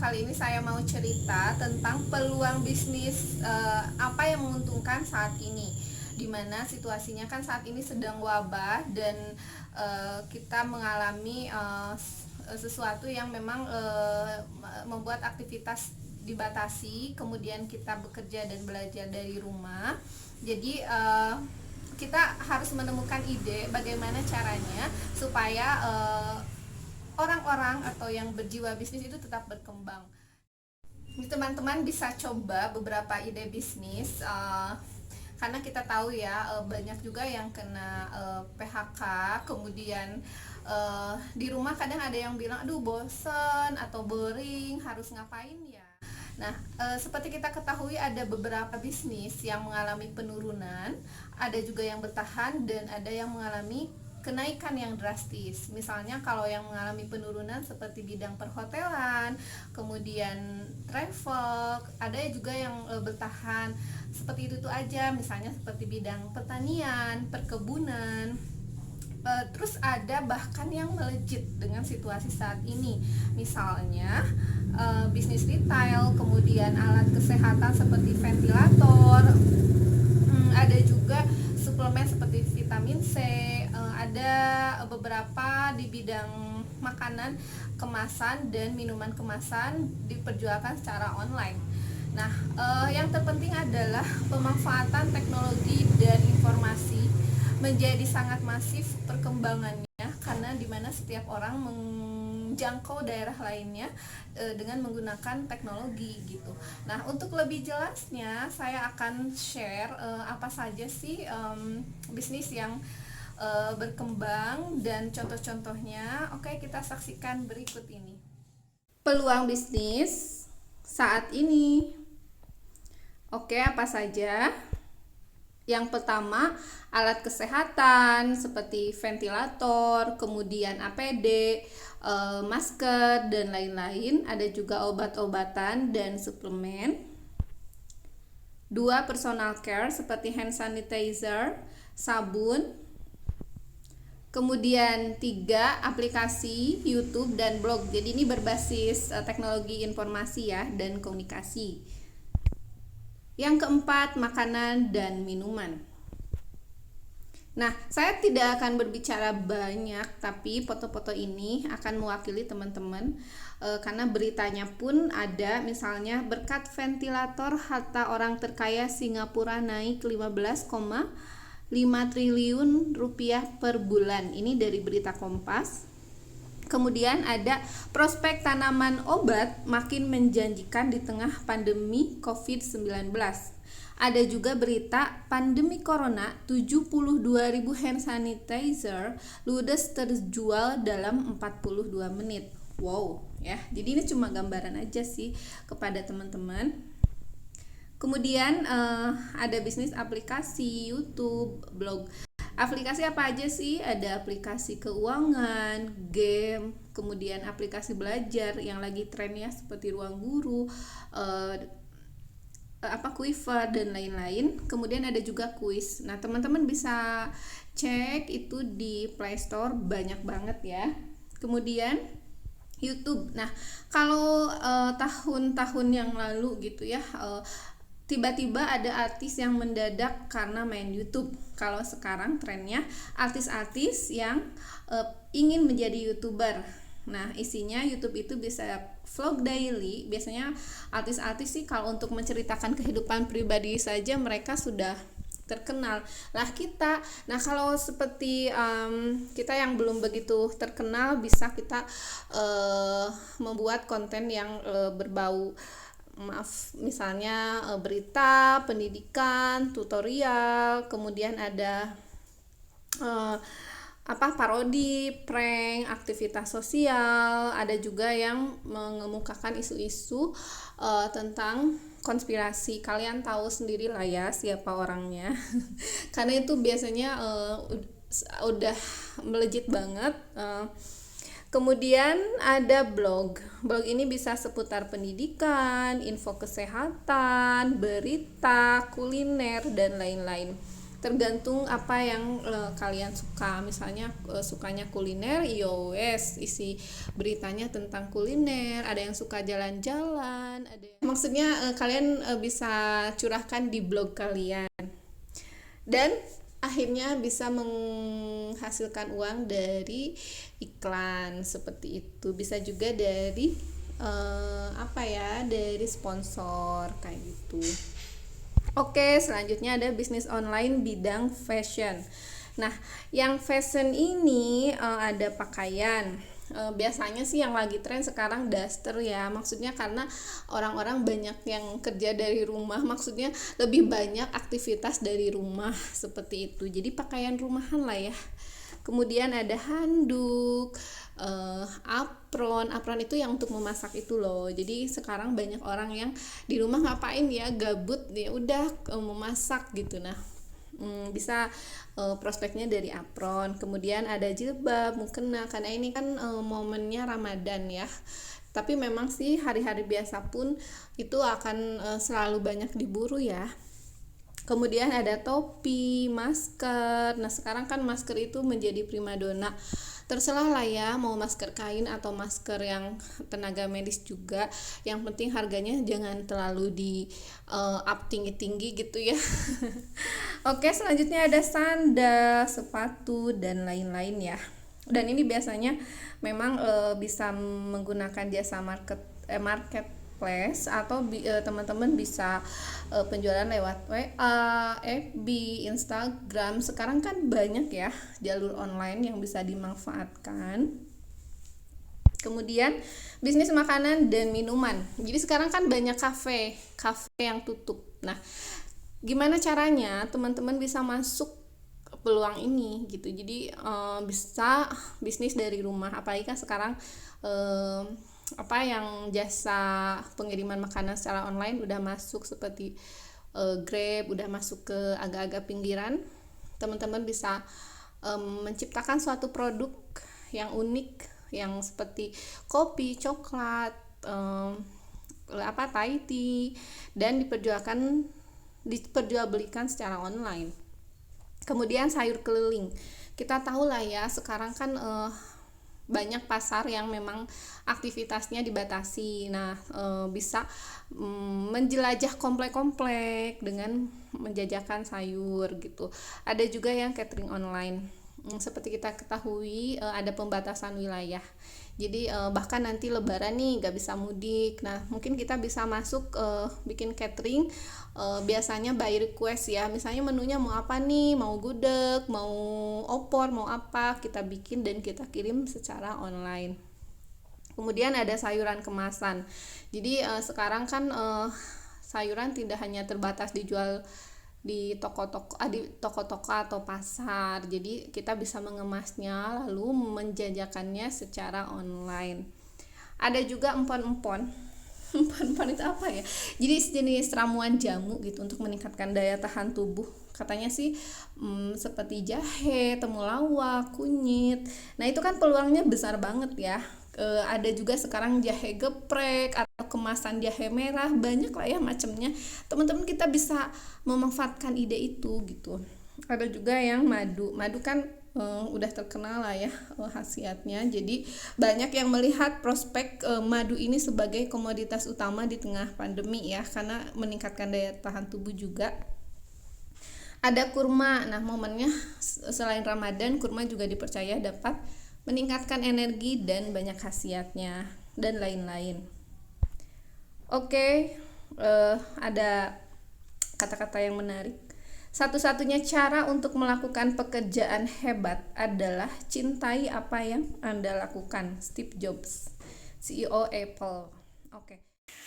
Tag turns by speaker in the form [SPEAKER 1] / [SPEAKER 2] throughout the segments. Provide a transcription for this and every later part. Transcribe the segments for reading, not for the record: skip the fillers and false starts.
[SPEAKER 1] kali ini saya mau cerita tentang peluang bisnis apa yang menguntungkan saat ini. Dimana situasinya kan saat ini sedang wabah dan kita mengalami sesuatu yang memang membuat aktivitas dibatasi, kemudian kita bekerja dan belajar dari rumah. Jadi kita harus menemukan ide bagaimana caranya supaya orang-orang atau yang berjiwa bisnis itu tetap berkembang. Teman-teman bisa coba beberapa ide bisnis, karena kita tahu ya banyak juga yang kena PHK, kemudian di rumah kadang ada yang bilang aduh bosen atau boring, harus ngapain ya. Nah, seperti kita ketahui ada beberapa bisnis yang mengalami penurunan, ada juga yang bertahan dan ada yang mengalami kenaikan yang drastis. Misalnya kalau yang mengalami penurunan seperti bidang perhotelan, kemudian travel, ada juga yang bertahan seperti itu aja, misalnya seperti bidang pertanian, perkebunan. Terus ada bahkan yang melejit dengan situasi saat ini, misalnya bisnis retail, kemudian alat kesehatan seperti ventilator, ada juga suplemen seperti vitamin C, ada beberapa di bidang makanan kemasan dan minuman kemasan diperjualkan secara online. Nah, yang terpenting adalah pemanfaatan teknologi dan informasi menjadi sangat masif perkembangannya, karena dimana setiap orang menjangkau daerah lainnya dengan menggunakan teknologi gitu. Nah, untuk lebih jelasnya saya akan share apa saja sih bisnis yang berkembang dan contoh-contohnya. Oke, kita saksikan berikut ini. Peluang bisnis saat ini. Oke, apa saja? Yang pertama, alat kesehatan seperti ventilator, kemudian APD, masker, dan lain-lain. Ada juga obat-obatan dan suplemen. 2, personal care seperti hand sanitizer, sabun. Kemudian 3, aplikasi YouTube dan blog. Jadi ini berbasis teknologi informasi ya dan komunikasi. Yang keempat, makanan dan minuman. Nah, saya tidak akan berbicara banyak, tapi foto-foto ini akan mewakili teman-teman karena beritanya pun ada, misalnya berkat ventilator harta orang terkaya Singapura naik 15,5 triliun rupiah per bulan. Ini dari berita Kompas. Kemudian ada prospek tanaman obat makin menjanjikan di tengah pandemi COVID-19. Ada juga berita pandemi corona, 72.000 hand sanitizer ludes terjual dalam 42 menit. Wow, ya. Jadi ini cuma gambaran aja sih kepada teman-teman. Kemudian ada bisnis aplikasi, YouTube, blog. Aplikasi apa aja sih? Ada aplikasi keuangan, game, kemudian aplikasi belajar yang lagi tren ya seperti Ruang Guru, Quiver dan lain-lain. Kemudian ada juga kuis. Nah, teman-teman bisa cek itu di Play Store, banyak banget ya. Kemudian YouTube. Nah, kalau tahun-tahun yang lalu gitu ya, tiba-tiba ada artis yang mendadak karena main YouTube. Kalau sekarang trennya artis-artis yang ingin menjadi YouTuber. Nah, isinya YouTube itu bisa vlog daily. Biasanya artis-artis sih kalau untuk menceritakan kehidupan pribadi saja mereka sudah terkenal. Nah kalau seperti kita yang belum begitu terkenal, bisa kita membuat konten yang berbau misalnya berita, pendidikan, tutorial, kemudian ada parodi, prank, aktivitas sosial. Ada juga yang mengemukakan isu-isu tentang konspirasi. Kalian tahu sendiri lah ya siapa orangnya. Karena itu biasanya udah melejit banget. Kemudian ada blog. Blog ini bisa seputar pendidikan, info kesehatan, berita, kuliner, dan lain-lain. tergantung apa yang kalian suka. Misalnya sukanya kuliner, yowes isi beritanya tentang kuliner. Ada yang suka jalan-jalan, maksudnya kalian bisa curahkan di blog kalian dan akhirnya bisa menghasilkan uang dari iklan seperti itu. Bisa juga dari dari sponsor kayak gitu. Oke, selanjutnya ada bisnis online bidang fashion. Nah, yang fashion ini ada pakaian. Biasanya sih yang lagi tren sekarang daster ya. Maksudnya karena orang-orang banyak yang kerja dari rumah, maksudnya lebih banyak aktivitas dari rumah seperti itu. Jadi pakaian rumahan lah ya. Kemudian ada handuk, apron itu yang untuk memasak itu loh. Jadi sekarang banyak orang yang di rumah ngapain ya, gabut ya udah memasak gitu. Nah, bisa prospeknya dari apron. Kemudian ada jilbab, mukena, karena ini kan momennya Ramadan ya. Tapi memang sih hari-hari biasa pun itu akan selalu banyak diburu ya. Kemudian ada topi, masker. Nah, sekarang kan masker itu menjadi primadona. Terserah lah ya, mau masker kain atau masker yang tenaga medis juga. Yang penting harganya jangan terlalu di up tinggi-tinggi gitu ya. Oke, selanjutnya ada sandal, sepatu, dan lain-lain ya. Dan ini biasanya memang bisa menggunakan jasa marketplace atau teman-teman bisa penjualan lewat WA, FB, Instagram. Sekarang kan banyak ya jalur online yang bisa dimanfaatkan. Kemudian bisnis makanan dan minuman. Jadi sekarang kan banyak kafe yang tutup. Nah, gimana caranya teman-teman bisa masuk peluang ini gitu. Jadi bisa bisnis dari rumah. Apalagi kan sekarang yang jasa pengiriman makanan secara online udah masuk seperti Grab, udah masuk ke agak-agak pinggiran. Teman-teman bisa menciptakan suatu produk yang unik, yang seperti kopi, coklat, Thai tea, dan diperjualbelikan secara online. Kemudian sayur keliling. Kita tahu lah ya, sekarang kan banyak pasar yang memang aktivitasnya dibatasi. Nah, bisa menjelajah komplek-komplek dengan menjajakan sayur gitu. Ada juga yang catering online. Seperti kita ketahui ada pembatasan wilayah. Jadi bahkan nanti lebaran nih gak bisa mudik. Nah, mungkin kita bisa masuk bikin catering, biasanya by request ya. Misalnya menunya mau apa nih, mau gudeg, mau opor, mau apa, kita bikin dan kita kirim secara online. Kemudian ada sayuran kemasan. Jadi sekarang kan sayuran tidak hanya terbatas dijual di toko-toko atau pasar. Jadi kita bisa mengemasnya lalu menjajakannya secara online. Ada juga empon-empon. Empon-empon itu apa ya? Jadi sejenis ramuan jamu gitu untuk meningkatkan daya tahan tubuh. Katanya sih seperti jahe, temulawak, kunyit. Nah, itu kan peluangnya besar banget ya. Ada juga sekarang jahe geprek atau kemasan jahe merah, banyak lah ya macamnya. Teman-teman kita bisa memanfaatkan ide itu gitu. Ada juga yang madu kan udah terkenal lah ya khasiatnya. Jadi banyak yang melihat prospek madu ini sebagai komoditas utama di tengah pandemi ya, karena meningkatkan daya tahan tubuh juga. Ada kurma. Nah, momennya selain Ramadan, kurma juga dipercaya dapat meningkatkan energi dan banyak khasiatnya dan lain-lain. Oke, ada kata-kata yang menarik. Satu-satunya cara untuk melakukan pekerjaan hebat adalah cintai apa yang Anda lakukan. Steve Jobs, CEO Apple. Oke.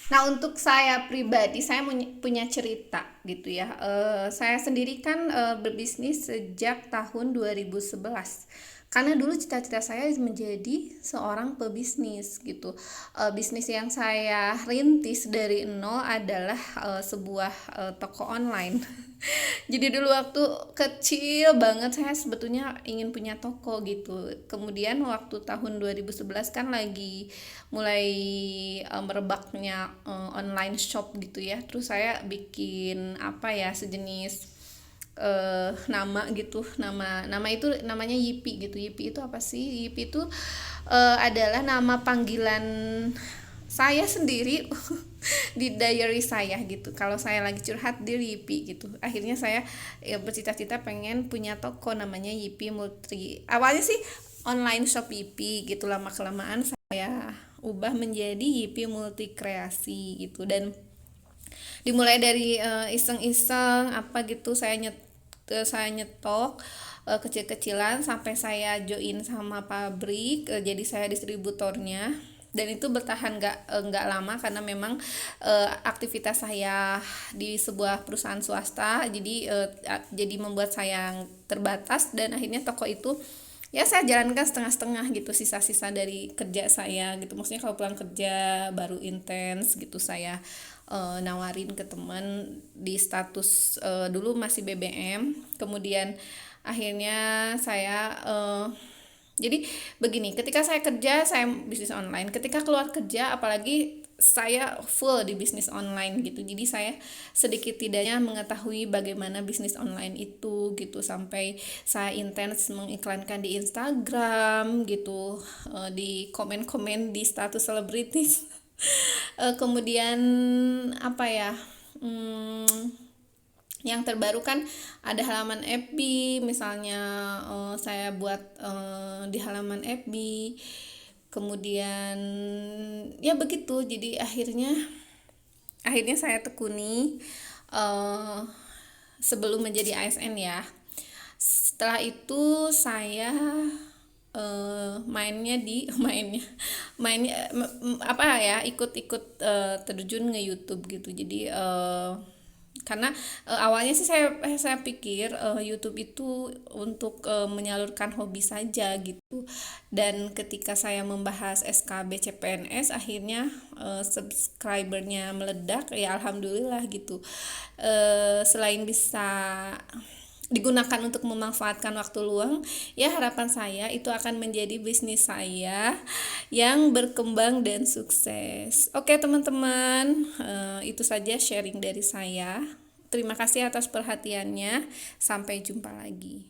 [SPEAKER 1] Nah, untuk saya pribadi, saya punya cerita gitu ya. Saya sendiri kan berbisnis sejak tahun 2011. Karena dulu cita-cita saya menjadi seorang pebisnis gitu. Bisnis yang saya rintis dari nol adalah sebuah toko online. Jadi dulu waktu kecil banget saya sebetulnya ingin punya toko gitu. Kemudian waktu tahun 2011 kan lagi mulai merebaknya online shop gitu ya. Terus saya bikin sejenis nama gitu, nama itu namanya Yipi gitu. Yipi itu apa sih? Yipi itu adalah nama panggilan saya sendiri di diary saya gitu. Kalau saya lagi curhat di Yipi gitu. Akhirnya saya bercita-cita pengen punya toko namanya Yipi Multi. Awalnya sih online shop Yipi gitu, lama kelamaan saya ubah menjadi Yipi Multi Kreasi gitu. Dan dimulai dari iseng-iseng apa gitu, saya nyetok kecil-kecilan sampai saya join sama pabrik, jadi saya distributornya. Dan itu bertahan nggak lama karena memang aktivitas saya di sebuah perusahaan swasta, jadi membuat saya terbatas. Dan akhirnya toko itu ya saya jalankan setengah-setengah gitu, sisa-sisa dari kerja saya gitu. Maksudnya kalau pulang kerja baru intens gitu, saya nawarin ke teman di status, dulu masih BBM. Kemudian akhirnya saya jadi begini, ketika saya kerja saya bisnis online, ketika keluar kerja apalagi saya full di bisnis online gitu. Jadi saya sedikit tidaknya mengetahui bagaimana bisnis online itu gitu, sampai saya intens mengiklankan di Instagram gitu, di komen-komen di status selebritis. Kemudian apa ya, yang terbaru kan ada halaman FB misalnya, saya buat di halaman FB. Kemudian ya begitu, jadi akhirnya saya tekuni sebelum menjadi ASN ya. Setelah itu saya mainnya apa ya, ikut-ikut terjun nge YouTube gitu. Jadi karena awalnya sih saya pikir YouTube itu untuk menyalurkan hobi saja gitu. Dan ketika saya membahas SKB CPNS, akhirnya subscribernya meledak ya, alhamdulillah gitu. Selain bisa digunakan untuk memanfaatkan waktu luang, ya harapan saya itu akan menjadi bisnis saya yang berkembang dan sukses. Oke teman-teman, itu saja sharing dari saya. Terima kasih atas perhatiannya. Sampai jumpa lagi.